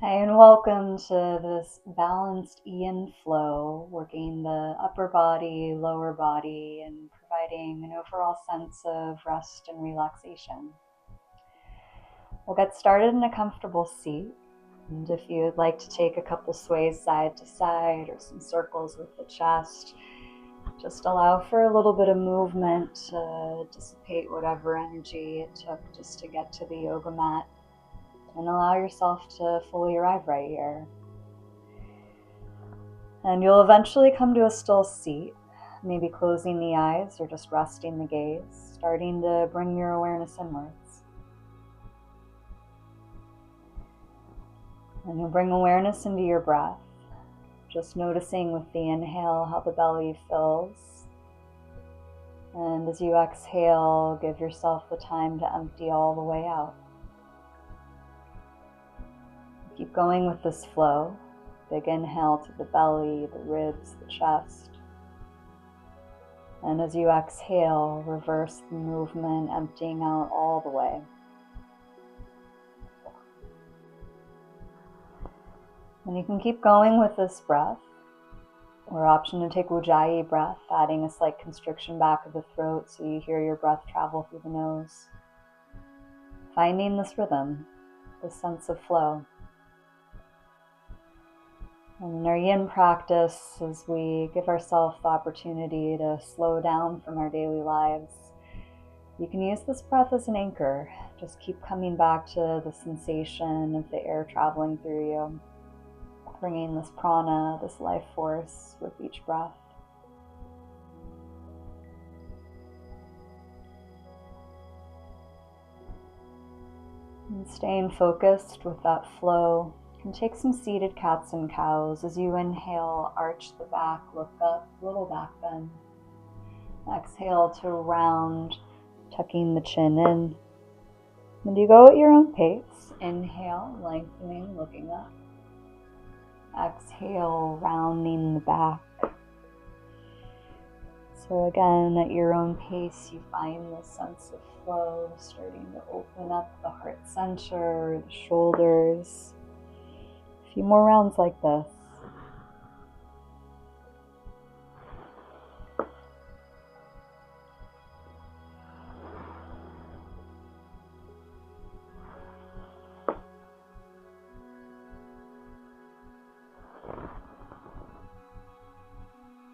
Hi, and welcome to this balanced Ian flow, working the upper body, lower body, and providing an overall sense of rest and relaxation. We'll get started in a comfortable seat. And if you'd like to take a couple sways side to side or some circles with the chest, just allow for a little bit of movement to dissipate whatever energy it took just to get to the yoga mat. And allow yourself to fully arrive right here. And you'll eventually come to a still seat, maybe closing the eyes or just resting the gaze, starting to bring your awareness inwards. And you'll bring awareness into your breath, just noticing with the inhale how the belly fills. And as you exhale, give yourself the time to empty all the way out. Keep going with this flow. Big inhale to the belly, the ribs, the chest. And as you exhale, reverse the movement, emptying out all the way. And you can keep going with this breath, or option to take Ujjayi breath, adding a slight constriction back of the throat so you hear your breath travel through the nose. Finding this rhythm, this sense of flow. And in our yin practice, as we give ourselves the opportunity to slow down from our daily lives, you can use this breath as an anchor. Just keep coming back to the sensation of the air traveling through you, bringing this prana, this life force with each breath. And staying focused with that flow. And take some seated cats and cows. As you inhale, arch the back, look up, little back bend. Exhale to round, tucking the chin in. And you go at your own pace. Inhale, lengthening, looking up. Exhale, rounding the back. So again, at your own pace, you find this sense of flow, starting to open up the heart center, the shoulders. A few more rounds like this.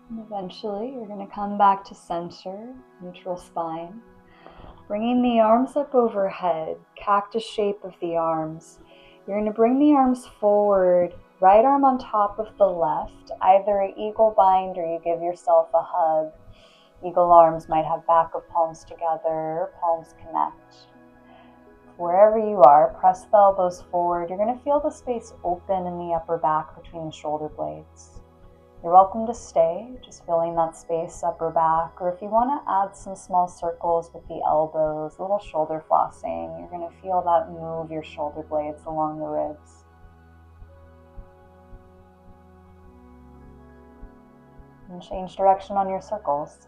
And eventually, you're going to come back to center, neutral spine. Bringing the arms up overhead, cactus shape of the arms. You're going to bring the arms forward, right arm on top of the left, either an eagle bind or you give yourself a hug. Eagle arms might have back of palms together, palms connect. Wherever you are, press the elbows forward. You're going to feel the space open in the upper back between the shoulder blades. You're welcome to stay, just filling that space, upper back, or if you want to add some small circles with the elbows, a little shoulder flossing, you're going to feel that move your shoulder blades along the ribs. And change direction on your circles.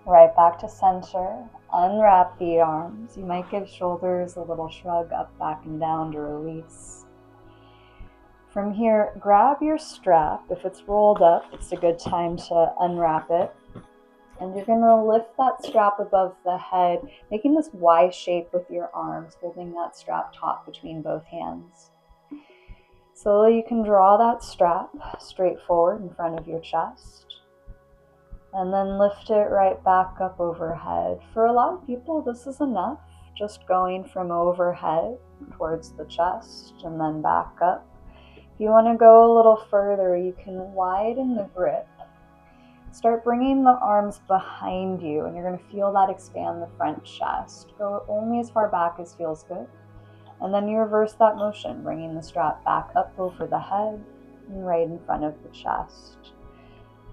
Right back to center. Unwrap the arms. You might give shoulders a little shrug up, back, and down to release. From here, grab your strap. If it's rolled up, it's a good time to unwrap it. And you're going to lift that strap above the head, making this Y shape with your arms, holding that strap taut between both hands. Slowly you can draw that strap straight forward in front of your chest. And then lift it right back up overhead. For a lot of people, this is enough. Just going from overhead towards the chest and then back up. If you want to go a little further, you can widen the grip. Start bringing the arms behind you, and you're going to feel that expand the front chest. Go only as far back as feels good. And then you reverse that motion, bringing the strap back up over the head and right in front of the chest.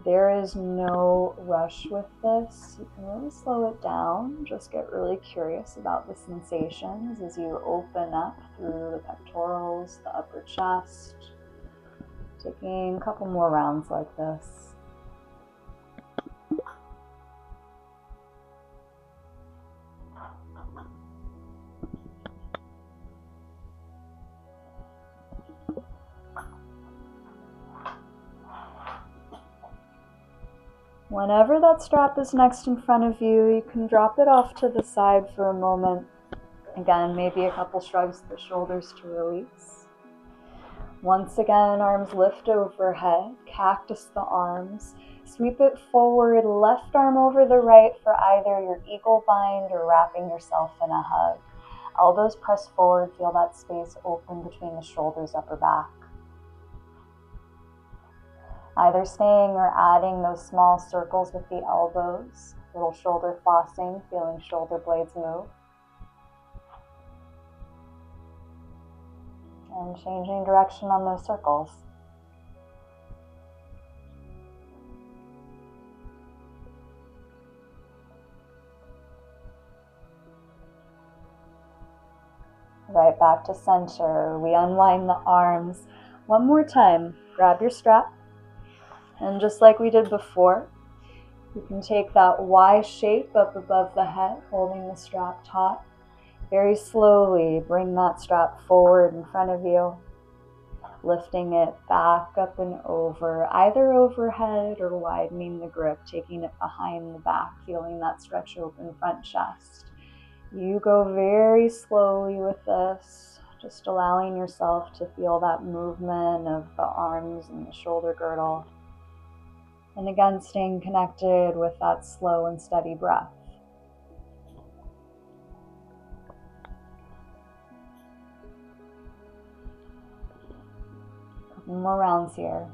There is no rush with this. You can really slow it down. Just get really curious about the sensations as you open up through the pectorals, the upper chest. Taking a couple more rounds like this. Whenever that strap is next in front of you, you can drop it off to the side for a moment. Again, maybe a couple shrugs of the shoulders to release. Once again, arms lift overhead, cactus the arms. Sweep it forward, left arm over the right for either your eagle bind or wrapping yourself in a hug. Elbows press forward, feel that space open between the shoulders, upper back. Either staying or adding those small circles with the elbows, little shoulder flossing, feeling shoulder blades move. And changing direction on those circles. Right back to center. We unwind the arms. One more time. Grab your strap. And just like we did before, you can take that Y shape up above the head, holding the strap taut. Very slowly bring that strap forward in front of you, lifting it back up and over, either overhead or widening the grip, taking it behind the back, feeling that stretch open front chest. You go very slowly with this, just allowing yourself to feel that movement of the arms and the shoulder girdle. And again, staying connected with that slow and steady breath. Couple more rounds here.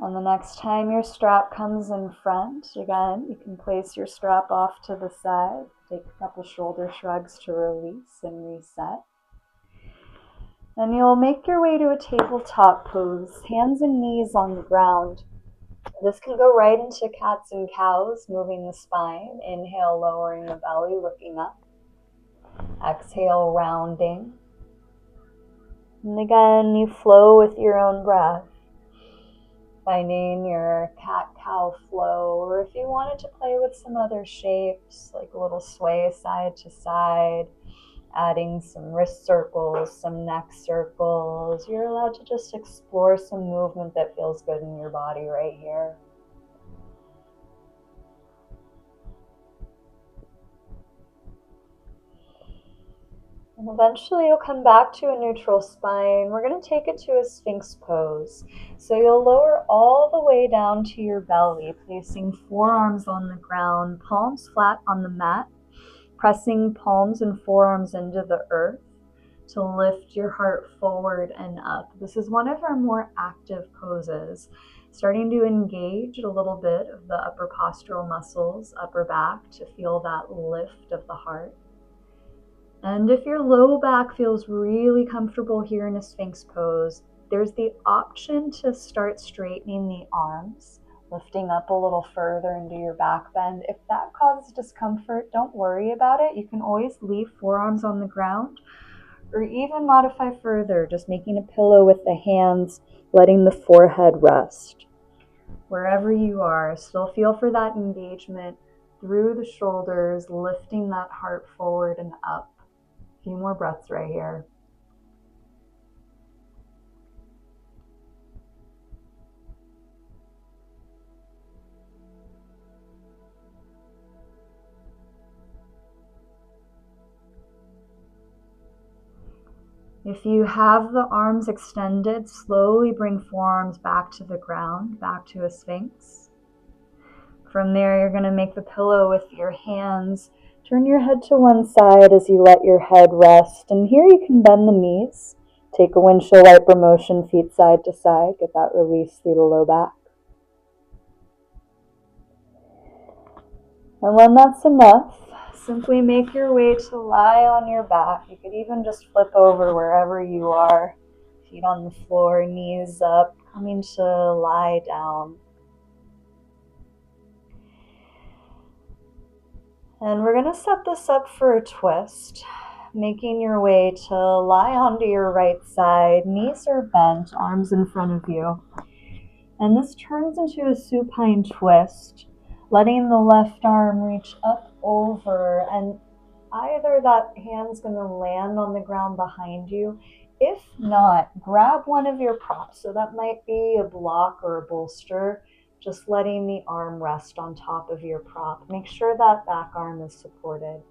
And the next time your strap comes in front, again, you can place your strap off to the side, take a couple shoulder shrugs to release and reset. And you'll make your way to a tabletop pose, hands and knees on the ground. This can go right into cats and cows, moving the spine. Inhale, lowering the belly, looking up. Exhale, rounding. And again, you flow with your own breath, finding your cat-cow flow, or if you wanted to play with some other shapes, like a little sway side to side, adding some wrist circles, some neck circles, you're allowed to just explore some movement that feels good in your body right here. And eventually you'll come back to a neutral spine. We're going to take it to a sphinx pose. So you'll lower all the way down to your belly, placing forearms on the ground, palms flat on the mat, pressing palms and forearms into the earth to lift your heart forward and up. This is one of our more active poses, starting to engage a little bit of the upper postural muscles, upper back, to feel that lift of the heart. And if your low back feels really comfortable here in a sphinx pose, there's the option to start straightening the arms, lifting up a little further into your back bend. If that causes discomfort, don't worry about it. You can always leave forearms on the ground, or even modify further, just making a pillow with the hands, letting the forehead rest. Wherever you are, still feel for that engagement through the shoulders, lifting that heart forward and up. A few more breaths right here. If you have the arms extended, slowly bring forearms back to the ground, back to a sphinx. From there, you're going to make the pillow with your hands. Turn your head to one side as you let your head rest. And here you can bend the knees. Take a windshield wiper motion, feet side to side. Get that release through the low back. And when that's enough, simply make your way to lie on your back. You could even just flip over wherever you are. Feet on the floor, knees up, coming to lie down. And we're going to set this up for a twist, making your way to lie onto your right side. Knees are bent, arms in front of you. And this turns into a supine twist. letting the left arm reach up over, and either that hand's going to land on the ground behind you. If not, grab one of your props. So that might be a block or a bolster, just letting the arm rest on top of your prop. Make sure that back arm is supported.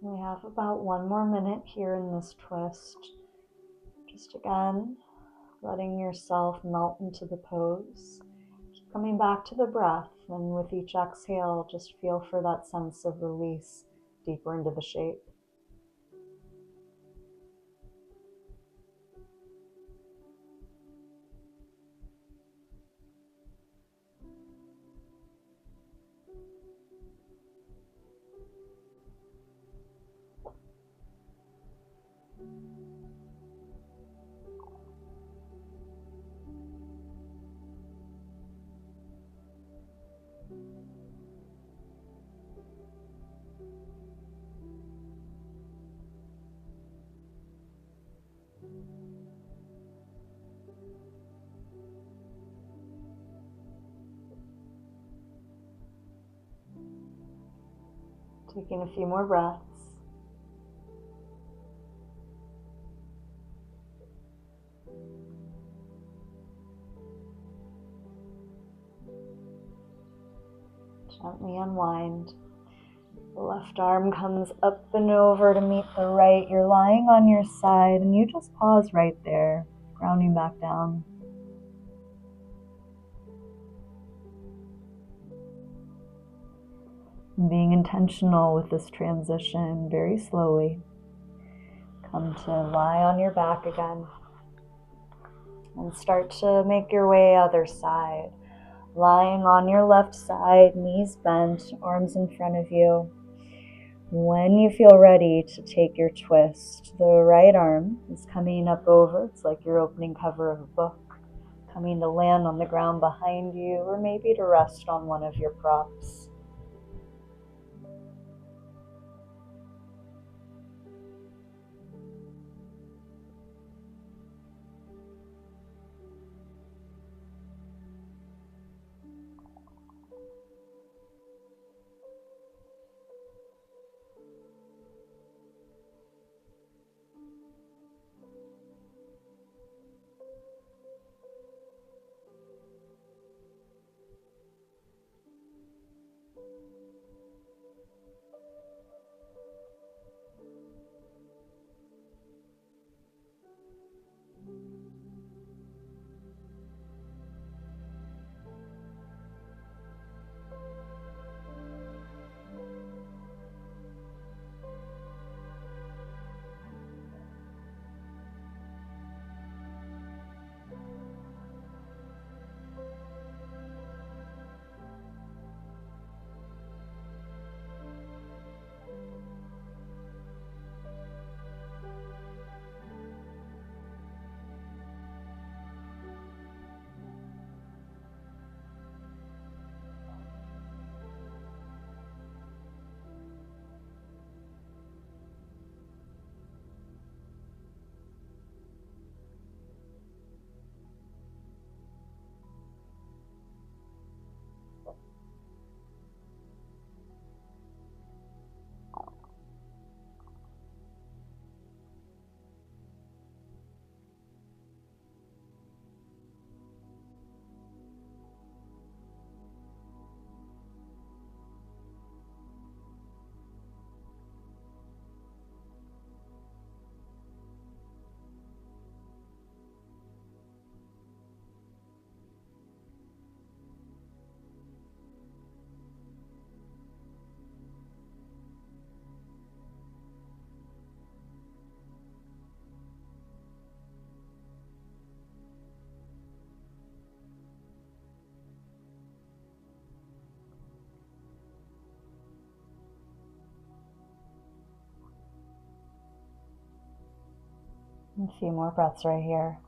We have about 1 more minute here in this twist. Just again, letting yourself melt into the pose. Keep coming back to the breath, and with each exhale, just feel for that sense of release deeper into the shape. Taking a few more breaths. Gently unwind. The left arm comes up and over to meet the right. You're lying on your side, and you just pause right there, grounding back down. And being intentional with this transition, very slowly, come to lie on your back again and start to make your way other side. Lying on your left side, knees bent, arms in front of you. When you feel ready to take your twist, the right arm is coming up over. It's like your opening cover of a book, coming to land on the ground behind you, or maybe to rest on one of your props. A few more breaths right here.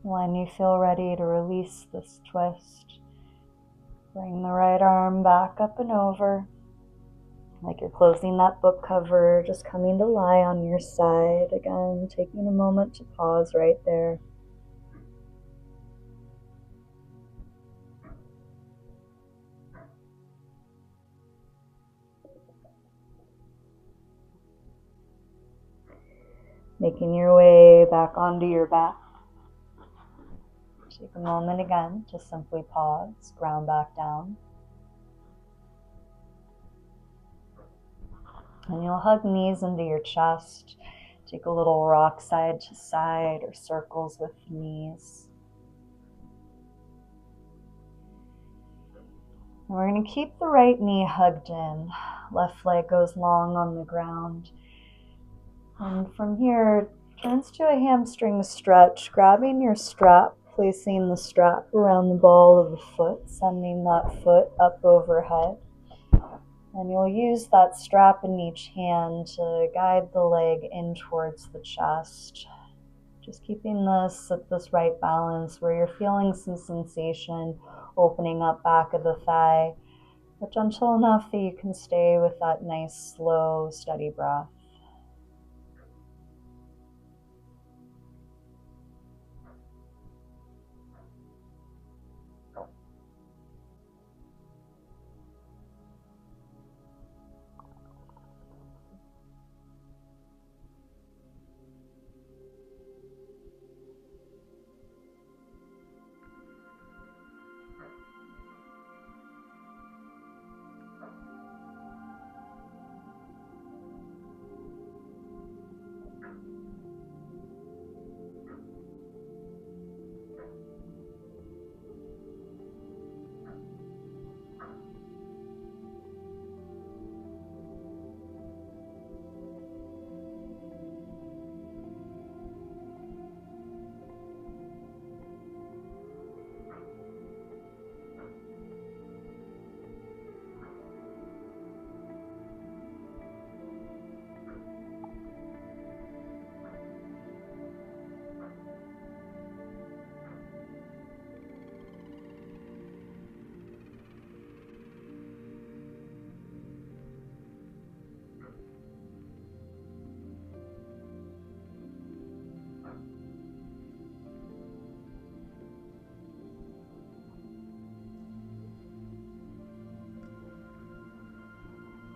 When you feel ready to release this twist, bring the right arm back up and over, like you're closing that book cover, just coming to lie on your side. Again, taking a moment to pause right there. Making your way back onto your back. Take a moment again to simply pause, ground back down. And you'll hug knees into your chest. Take a little rock side to side or circles with the knees. And we're going to keep the right knee hugged in. Left leg goes long on the ground. And from here, turns to a hamstring stretch, grabbing your strap, placing the strap around the ball of the foot, sending that foot up overhead. And you'll use that strap in each hand to guide the leg in towards the chest. Just keeping this at this right balance where you're feeling some sensation opening up back of the thigh, but gentle enough that you can stay with that nice, slow, steady breath.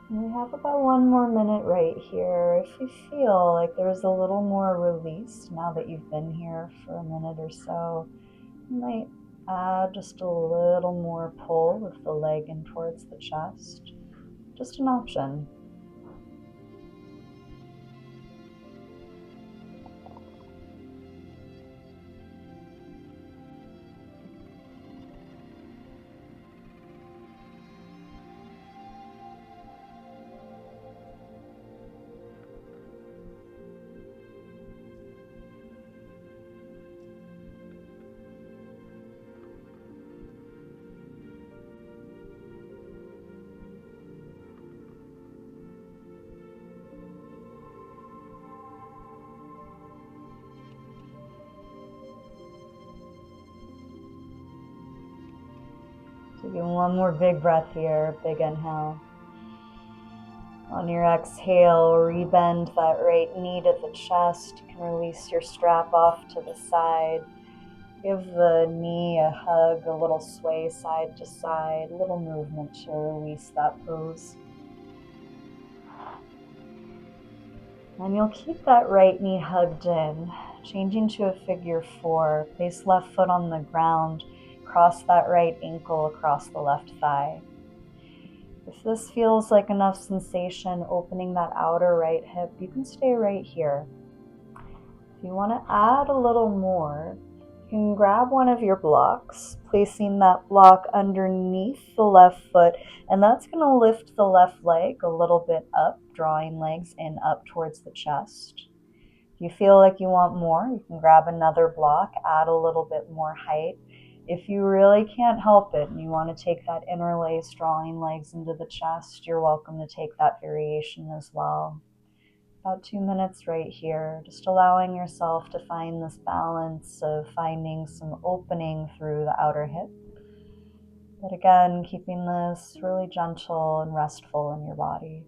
We have about 1 more minute right here. If you feel like there's a little more release now that you've been here for a minute or so, you might add just a little more pull with the leg in towards the chest. Just an option. Taking 1 more big breath here, big inhale. On your exhale, rebend that right knee to the chest. You can release your strap off to the side. Give the knee a hug, a little sway side to side, a little movement to release that pose. And you'll keep that right knee hugged in, changing to a figure 4. Place left foot on the ground. Cross that right ankle across the left thigh. If this feels like enough sensation opening that outer right hip, you can stay right here. If you want to add a little more, you can grab one of your blocks, placing that block underneath the left foot, and that's going to lift the left leg a little bit up, drawing legs in up towards the chest. If you feel like you want more, you can grab another block, add a little bit more height. If you really can't help it and you want to take that interlace, drawing legs into the chest, you're welcome to take that variation as well. About 2 minutes right here, just allowing yourself to find this balance of finding some opening through the outer hip. But again, keeping this really gentle and restful in your body.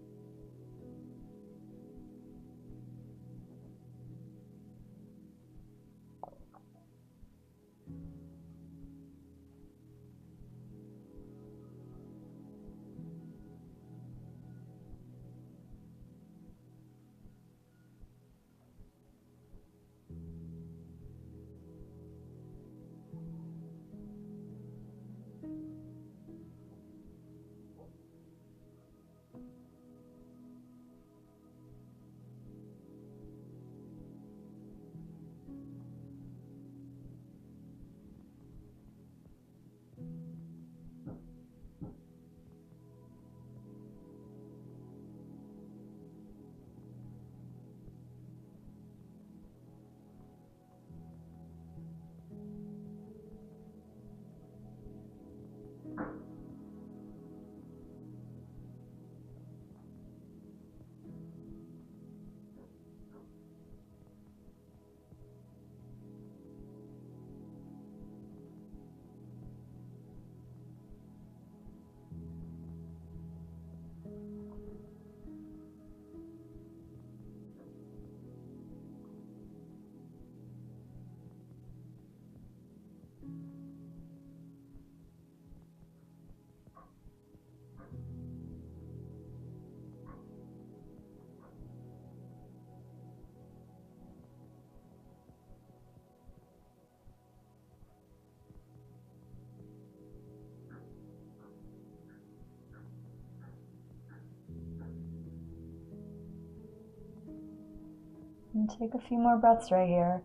And take a few more breaths right here.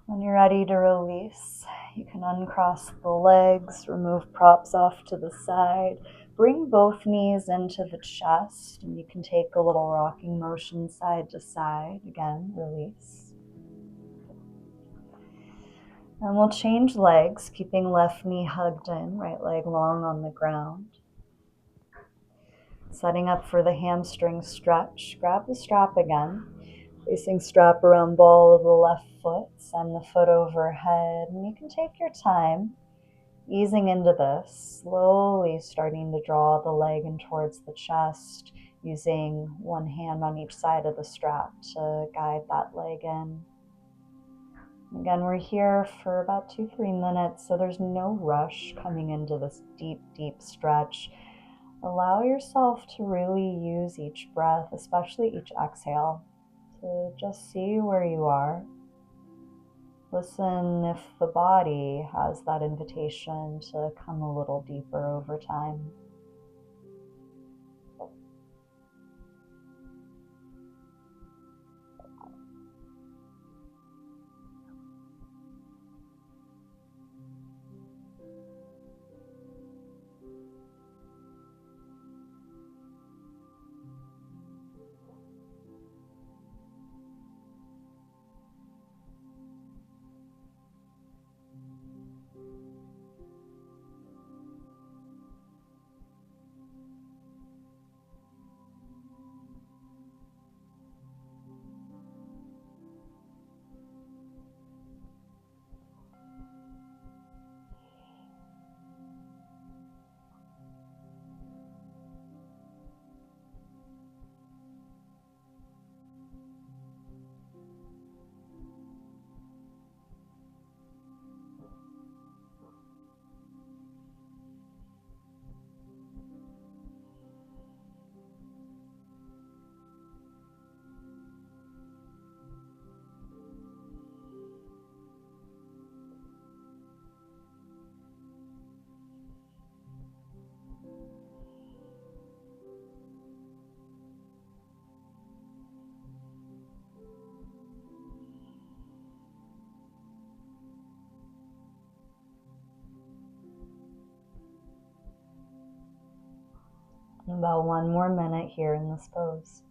When you're ready to release, you can uncross the legs, remove props off to the side, bring both knees into the chest, and you can take a little rocking motion side to side. Again, release. And we'll change legs, keeping left knee hugged in, right leg long on the ground. Setting up for the hamstring stretch, grab the strap again. Placing strap around ball of the left foot, send the foot overhead, and you can take your time, easing into this, slowly starting to draw the leg in towards the chest, using one hand on each side of the strap to guide that leg in. Again, we're here for about 2-3 minutes, so there's no rush coming into this deep, deep stretch. Allow yourself to really use each breath, especially each exhale, to just see where you are. Listen if the body has that invitation to come a little deeper over time. About 1 more minute here in this pose.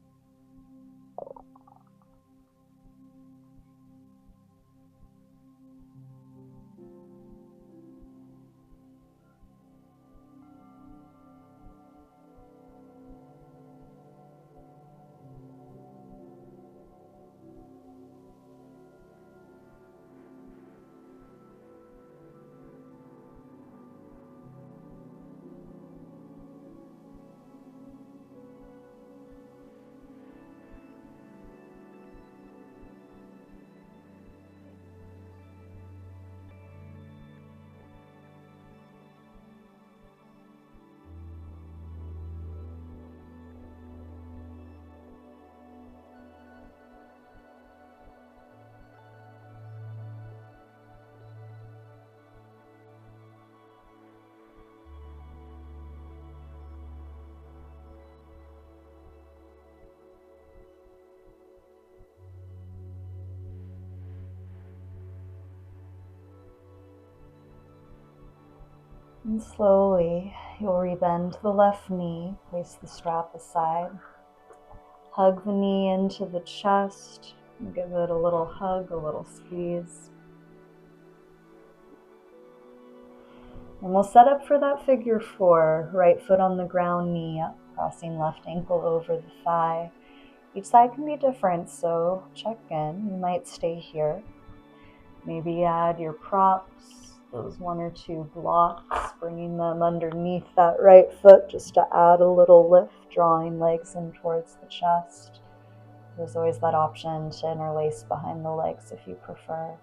And slowly, you'll rebend the left knee, place the strap aside, hug the knee into the chest, and give it a little hug, a little squeeze. And we'll set up for that figure 4, right foot on the ground, knee up, crossing left ankle over the thigh. Each side can be different, so check in. You might stay here. Maybe add your props, those 1 or 2 blocks, bringing them underneath that right foot just to add a little lift, drawing legs in towards the chest. There's always that option to interlace behind the legs if you prefer.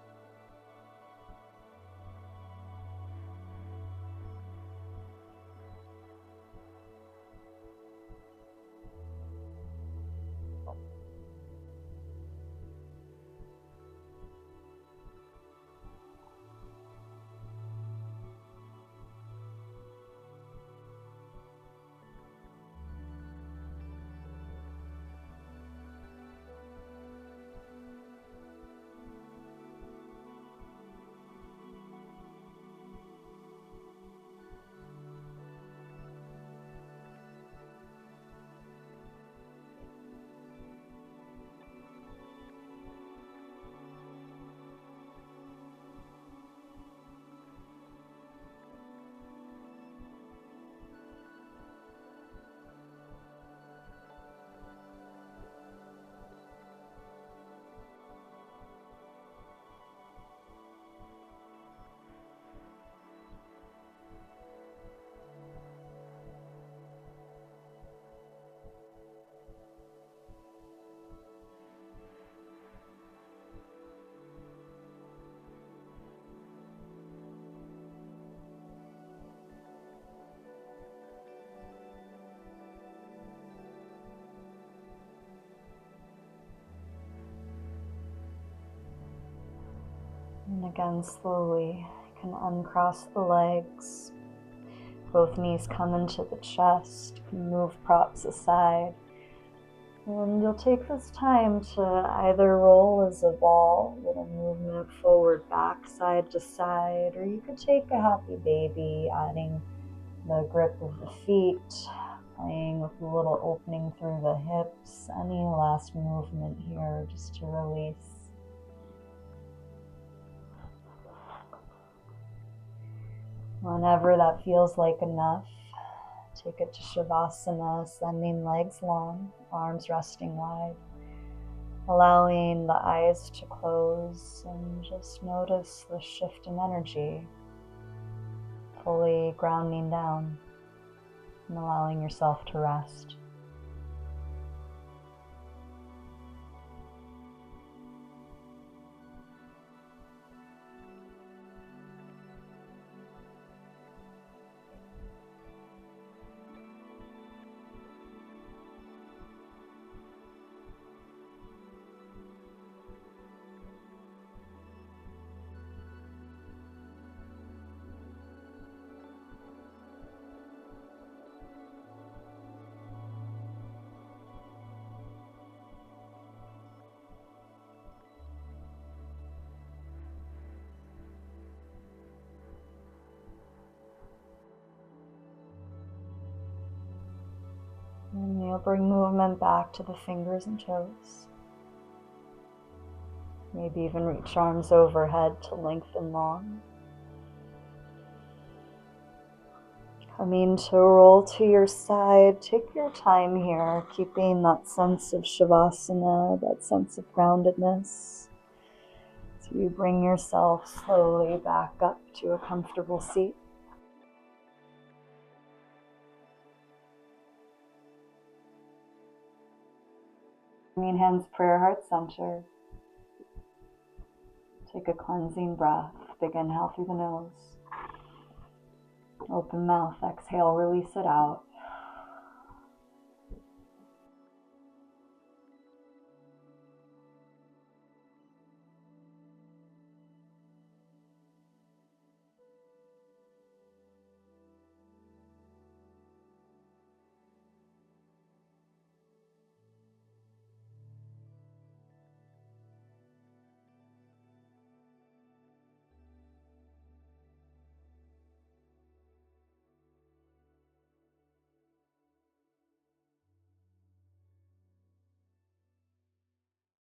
And again, slowly, you can uncross the legs. Both knees come into the chest. You can move props aside. And you'll take this time to either roll as a ball, little movement forward, back, side to side, or you could take a happy baby, adding the grip of the feet, playing with a little opening through the hips. Any last movement here just to release. Whenever that feels like enough, take it to Shavasana, sending legs long, arms resting wide, allowing the eyes to close, and just notice the shift in energy, fully grounding down and allowing yourself to rest. Or bring movement back to the fingers and toes. Maybe even reach arms overhead to lengthen long. Coming to roll to your side. Take your time here, keeping that sense of Shavasana, that sense of groundedness. So you bring yourself slowly back up to a comfortable seat. Bringing hands, prayer, heart center. Take a cleansing breath. Big inhale through the nose. Open mouth, exhale, release it out.